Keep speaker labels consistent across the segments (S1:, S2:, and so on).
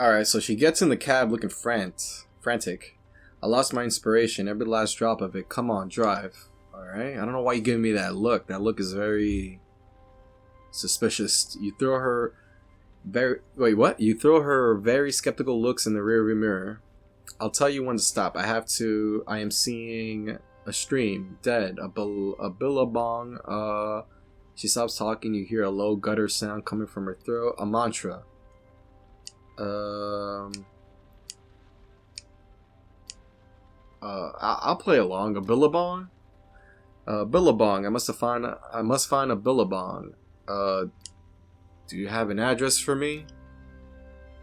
S1: Alright, so she gets in the cab looking frantic. I lost my inspiration, every last drop of it. Come on, drive. Alright, I don't know why you're giving me that look. That look is very suspicious. You throw her You throw her very skeptical looks in the rearview mirror. I'll tell you when to stop. I am seeing a stream, dead, a billabong. She stops talking, you hear a low gutter sound coming from her throat. A mantra. I'll play along. A billabong? Billabong. I must find a billabong. Do you have an address for me?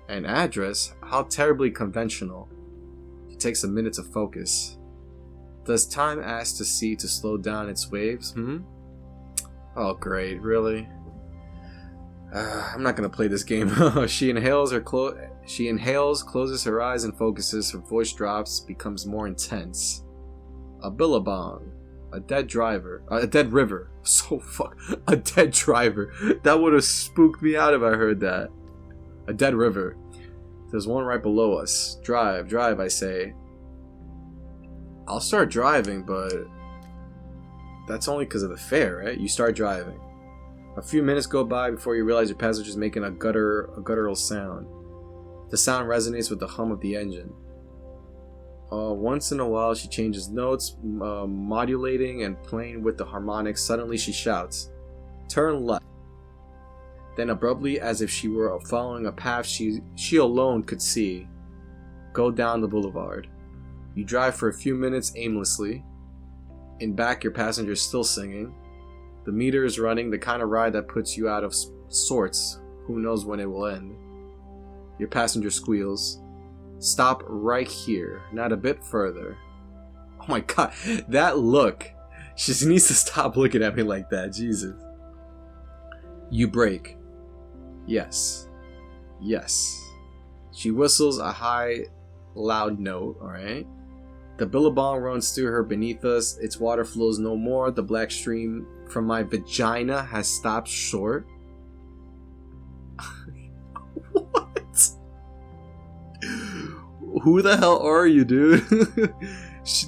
S1: An address? How terribly conventional. It takes a minute to focus. Does time ask the sea to slow down its waves? Oh great, really? I'm not gonna play this game. She inhales, closes her eyes and focuses. Her voice drops, becomes more intense. A billabong. A dead river. A dead driver. That would have spooked me out if I heard that. A dead river. There's one right below us. Drive, I say. I'll start driving, but that's only because of the fare, right? You start driving. A few minutes go by before you realize your passenger's making a guttural sound. The sound resonates with the hum of the engine. Once in a while she changes notes, modulating and playing with the harmonics. Suddenly she shouts, "Turn left." Then abruptly, as if she were following a path she alone could see, go down the boulevard. You drive for a few minutes aimlessly. In back, your passenger is still singing. The meter is running, the kind of ride that puts you out of sorts. Who knows when it will end. Your passenger squeals, "Stop right here, not a bit further." Oh my god, that look. She needs to stop looking at me like that, Jesus. You brake. Yes. She whistles a high, loud note, alright? The billabong runs through her beneath us. Its water flows no more. The black stream from my vagina has stopped short. What? Who the hell are you, dude?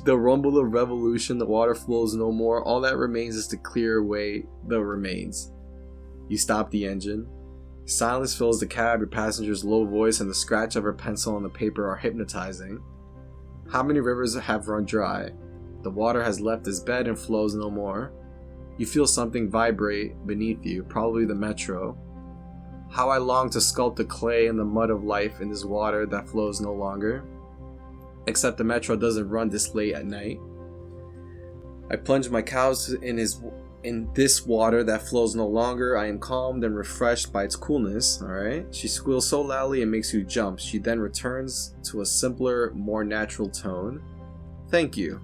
S1: The rumble of revolution, the water flows no more. All that remains is to clear away the remains. You stop the engine. Silence fills the cab. Your passenger's low voice and the scratch of her pencil on the paper are hypnotizing. How many rivers have run dry? The water has left its bed and flows no more. You feel something vibrate beneath you, probably the metro. How I long to sculpt the clay and the mud of life in this water that flows no longer. Except the metro doesn't run this late at night. I plunge my cows in this water that flows no longer. I am calmed and refreshed by its coolness. Alright? She squeals so loudly it makes you jump. She then returns to a simpler, more natural tone. Thank you.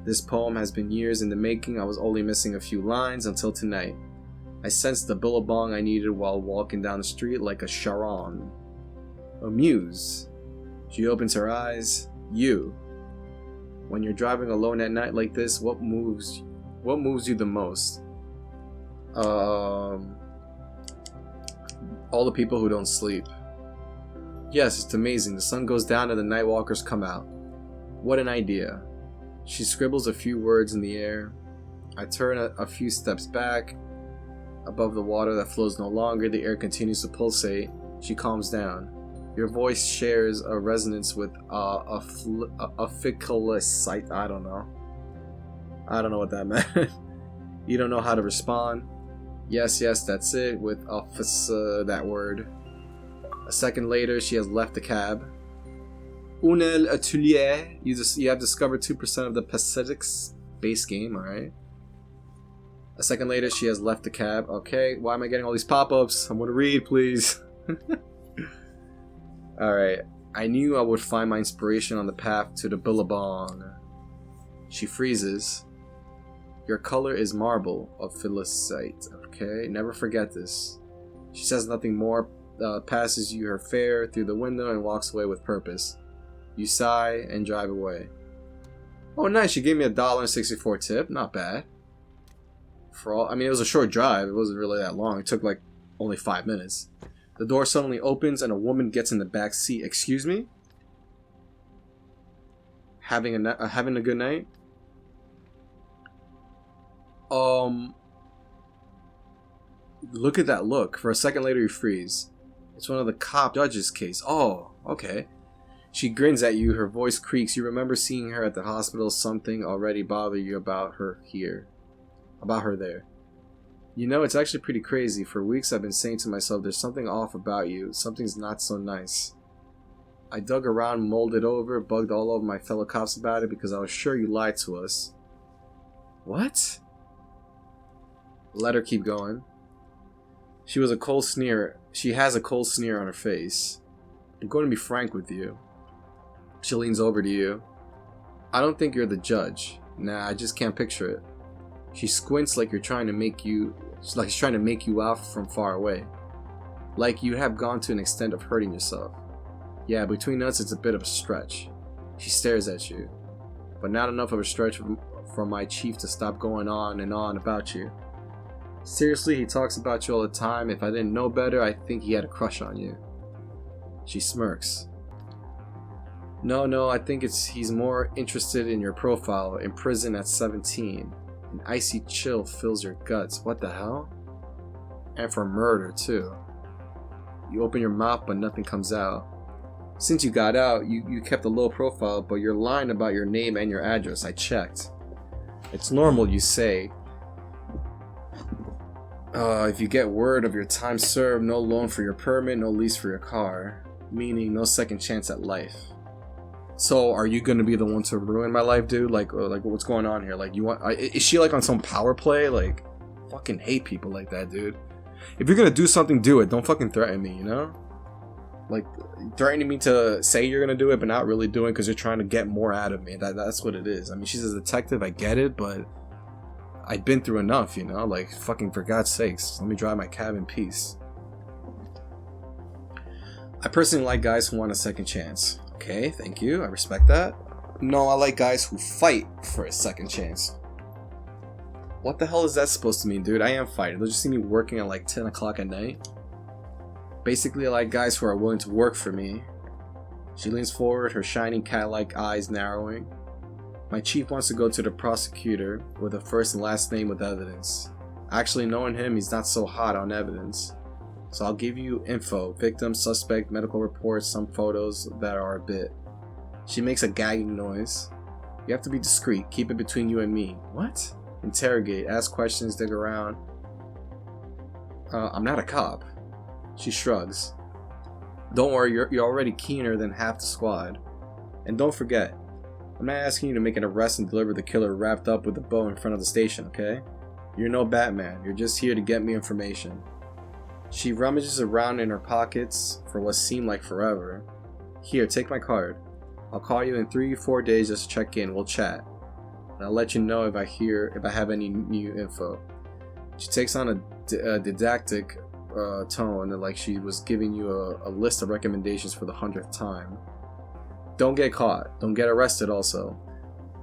S1: This poem has been years in the making. I was only missing a few lines until tonight. I sensed the billabong I needed while walking down the street like a charon. A muse. She opens her eyes. You. When you're driving alone at night like this, what moves you the most? All the people who don't sleep. Yes, it's amazing. The sun goes down and the night walkers come out. What an idea. She scribbles a few words in the air. I turn a few steps back. Above the water that flows no longer, the air continues to pulsate. She calms down. Your voice shares a resonance with a ficalisite. I don't know what that meant. You don't know how to respond. Yes, that's it. With that word. A second later, she has left the cab. Unel atelier. You have discovered 2% of the Pacific's base game. All right. A second later, she has left the cab. Okay, why am I getting all these pop-ups? I want to read, please. Alright, I knew I would find my inspiration on the path to the billabong. She freezes. Your color is marble of Philisite. Okay, never forget this. She says nothing more, passes you her fare through the window and walks away with purpose. You sigh and drive away. Oh nice, she gave me $1.64 tip, not bad. It was a short drive, it wasn't really that long, it took like only 5 minutes. The door suddenly opens and a woman gets in the back seat. Excuse me? Having a good night? Look at that look. For a second later, you freeze. It's one of the cop judge's case. Oh, okay. She grins at you. Her voice creaks. You remember seeing her at the hospital. Something already bothered you about her here. About her there. You know, it's actually pretty crazy. For weeks I've been saying to myself, there's something off about you. Something's not so nice. I dug around, molded over, bugged all over my fellow cops about it because I was sure you lied to us. What? Let her keep going. She has a cold sneer on her face. I'm going to be frank with you. She leans over to you. I don't think you're the judge. Nah, I just can't picture it. She squints like she's trying to make you out from far away. Like you have gone to an extent of hurting yourself. Yeah, between us it's a bit of a stretch. She stares at you. But not enough of a stretch from my chief to stop going on and on about you. Seriously, he talks about you all the time. If I didn't know better, I think he had a crush on you. She smirks. No, I think he's more interested in your profile. In prison at 17. An icy chill fills your guts. What the hell? And for murder, too. You open your mouth, but nothing comes out. Since you got out, you kept a low profile, but you're lying about your name and your address. I checked. It's normal, you say. If you get word of your time served, no loan for your permit, no lease for your car. Meaning, no second chance at life. So, are you gonna be the one to ruin my life, dude? Like what's going on here? Like, is she like on some power play? Like, fucking hate people like that, dude. If you're gonna do something, do it. Don't fucking threaten me, you know? Like, threatening me to say you're gonna do it, but not really doing because you're trying to get more out of me. That's what it is. I mean, she's a detective, I get it, but I've been through enough, you know? Like, fucking for God's sakes, let me drive my cab in peace. I personally like guys who want a second chance. Okay, thank you. I respect that. No, I like guys who fight for a second chance. What the hell is that supposed to mean, dude? I am fighting. They'll just see me working at like 10 o'clock at night. Basically, I like guys who are willing to work for me. She leans forward, her shining cat-like eyes narrowing. My chief wants to go to the prosecutor with a first and last name with evidence. Actually, knowing him, he's not so hot on evidence. So I'll give you info, victim, suspect, medical reports, some photos that are a bit. She makes a gagging noise. You have to be discreet, keep it between you and me. What? Interrogate, ask questions, dig around. I'm not a cop. She shrugs. Don't worry, you're already keener than half the squad. And don't forget, I'm not asking you to make an arrest and deliver the killer wrapped up with a bow in front of the station, okay? You're no Batman, you're just here to get me information. She rummages around in her pockets for what seemed like forever. Here, take my card. I'll call you in 3-4 days just to check in. We'll chat. And I'll let you know if I have any new info. She takes on a didactic tone, like she was giving you a list of recommendations for the 100th time. Don't get caught. Don't get arrested also.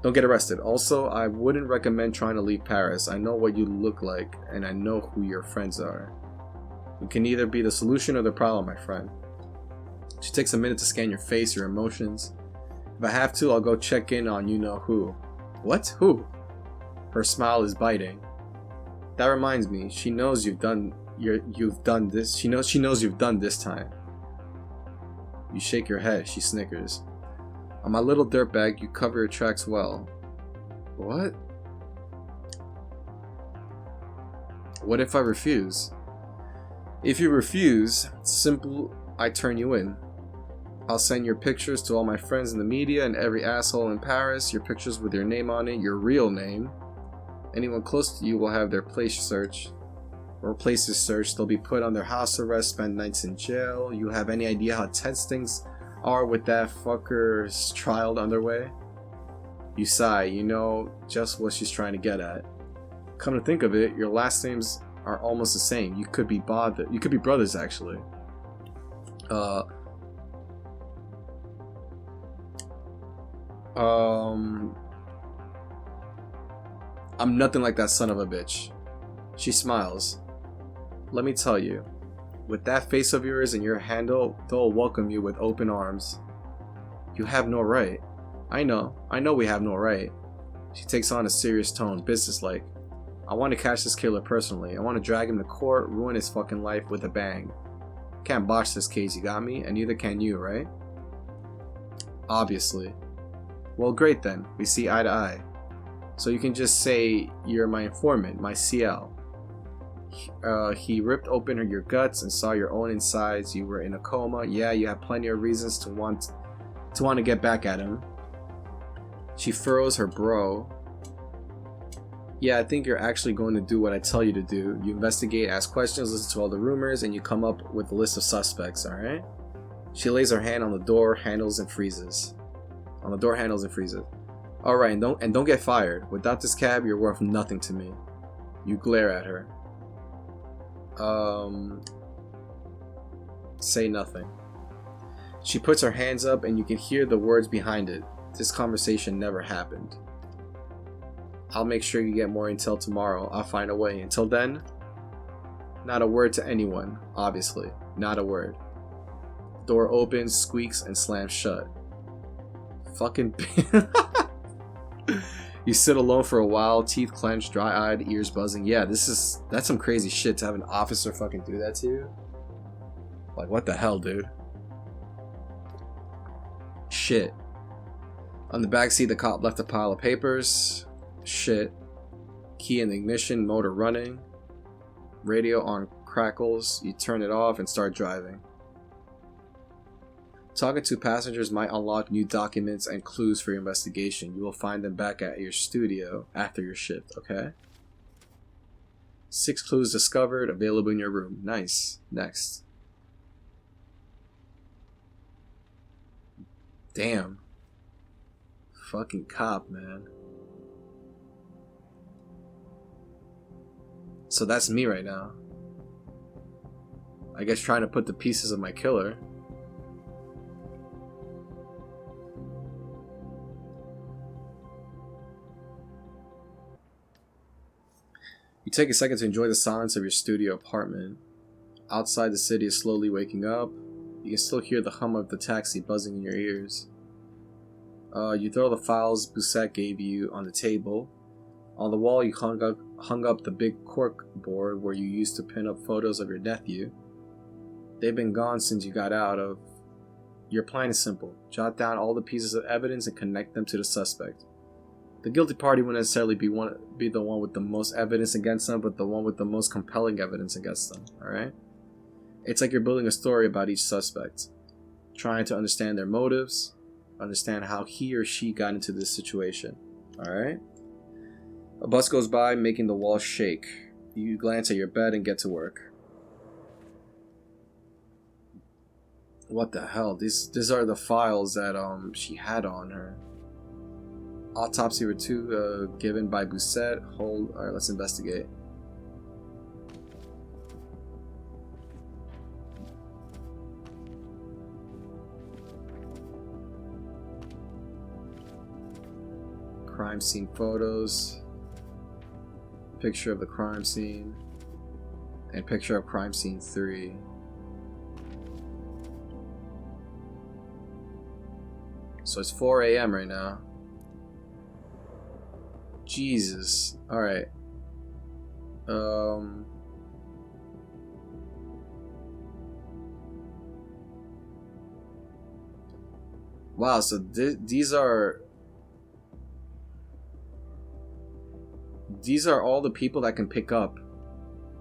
S1: Don't get arrested. Also, I wouldn't recommend trying to leave Paris. I know what you look like, and I know who your friends are. You can either be the solution or the problem, my friend. She takes a minute to scan your face, your emotions. If I have to, I'll go check in on you know who. What? Who? Her smile is biting. That reminds me, she knows you've done this. She knows you've done this time. You shake your head, she snickers. On my little dirtbag, you cover your tracks well. What? What if I refuse? If you refuse, it's simple, I turn you in. I'll send your pictures to all my friends in the media and every asshole in Paris, your pictures with your name on it, your real name. Anyone close to you will have their places searched. They'll be put under house arrest, spend nights in jail. You have any idea how tense things are with that fucker's trial underway? You sigh, you know just what she's trying to get at. Come to think of it, your last names are almost the same. You could be brothers actually. I'm nothing like that son of a bitch. She smiles. Let me tell you, With that face of yours and your handle, they'll welcome you with open arms. You have no right. I know we have no right. She takes on a serious tone, businesslike. I want to catch this killer personally. I want to drag him to court, ruin his fucking life with a bang. Can't botch this case, you got me? And neither can you, right? Obviously. Well, great then. We see eye to eye. So you can just say you're my informant, my CL. He ripped open your guts and saw your own insides. You were in a coma. Yeah, you have plenty of reasons to want to get back at him. She furrows her brow. Yeah, I think you're actually going to do what I tell you to do. You investigate, ask questions, listen to all the rumors, and you come up with a list of suspects, alright? She lays her hand on the door handles and freezes. Alright, and don't get fired. Without this cab, you're worth nothing to me. You glare at her. Say nothing. She puts her hands up and you can hear the words behind it. This conversation never happened. I'll make sure you get more intel tomorrow. I'll find a way. Until then, not a word to anyone, obviously. Not a word. Door opens, squeaks, and slams shut. Fucking You sit alone for a while, teeth clenched, dry-eyed, ears buzzing. Yeah, that's some crazy shit to have an officer fucking do that to you. Like, what the hell, dude? Shit. On the backseat, the cop left a pile of papers. Shit. Key in the ignition, motor running. Radio on crackles. You turn it off and start driving. Talking to passengers might unlock new documents and clues for your investigation. You will find them back at your studio after your shift, okay? 6 clues discovered, available in your room. Nice. Next. Damn. Fucking cop, man. So that's me right now. I guess trying to put the pieces of my killer. You take a second to enjoy the silence of your studio apartment. Outside, the city is slowly waking up. You can still hear the hum of the taxi buzzing in your ears. You throw the files Busette gave you on the table. On the wall, you hung up the big cork board where you used to pin up photos of your nephew. They've been gone since you got out of. Your plan is simple. Jot down all the pieces of evidence and connect them to the suspect. The guilty party won't necessarily be the one with the most evidence against them, but the one with the most compelling evidence against them, alright? It's like you're building a story about each suspect. Trying to understand their motives, understand how he or she got into this situation, alright? A bus goes by, making the walls shake. You glance at your bed and get to work. What the hell? These are the files that she had on her. Autopsy were 2 given by Busette. Alright, let's investigate. Crime scene photos. Picture of the crime scene. And picture of crime scene 3. So it's 4 a.m. right now. Jesus. Alright. Wow, so these are all the people that can pick up,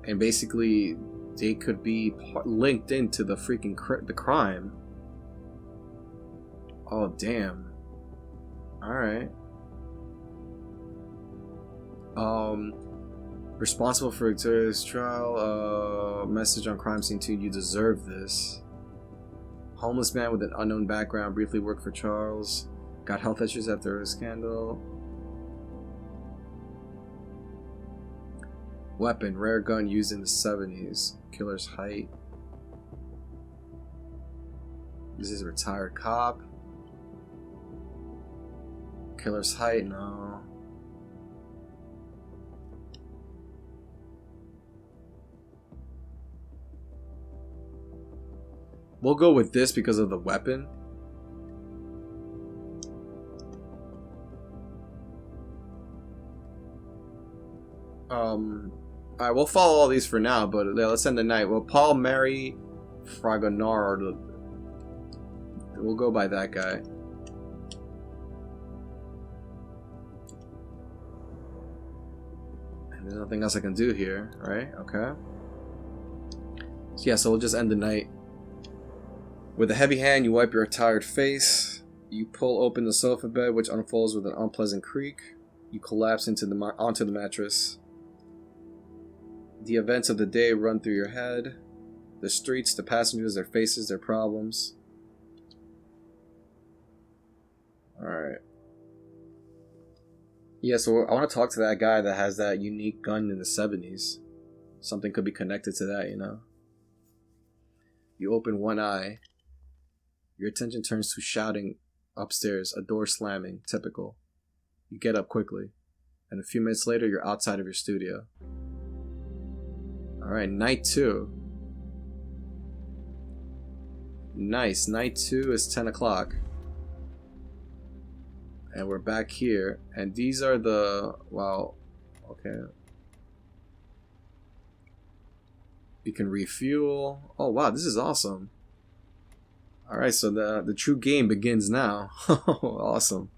S1: and basically they could be linked into the freaking the crime. Oh damn. Alright. Responsible for Victoria's trial. Message on crime scene 2. You deserve this. Homeless man with an unknown background briefly worked for Charles. Got health issues after a scandal. Weapon. Rare gun used in the 70s. Killer's height. This is a retired cop. Killer's height. No. We'll go with this because of the weapon. Alright, we'll follow all these for now, but yeah, let's end the night. Well, Paul, Mary, Fragonard. We'll go by that guy. And there's nothing else I can do here, right? Okay. So yeah, so we'll just end the night. With a heavy hand, you wipe your tired face. You pull open the sofa bed, which unfolds with an unpleasant creak. You collapse onto the mattress. The events of the day run through your head. The streets, the passengers, their faces, their problems. Alright. Yeah, so I want to talk to that guy that has that unique gun in the 70s. Something could be connected to that, you know? You open one eye. Your attention turns to shouting upstairs, a door slamming, typical. You get up quickly, and a few minutes later you're outside of your studio. Alright, night 2. Nice, night 2 is 10 o'clock. And we're back here, and these are the, wow, okay. You can refuel. Oh wow, this is awesome. Alright, so the true game begins now. Awesome.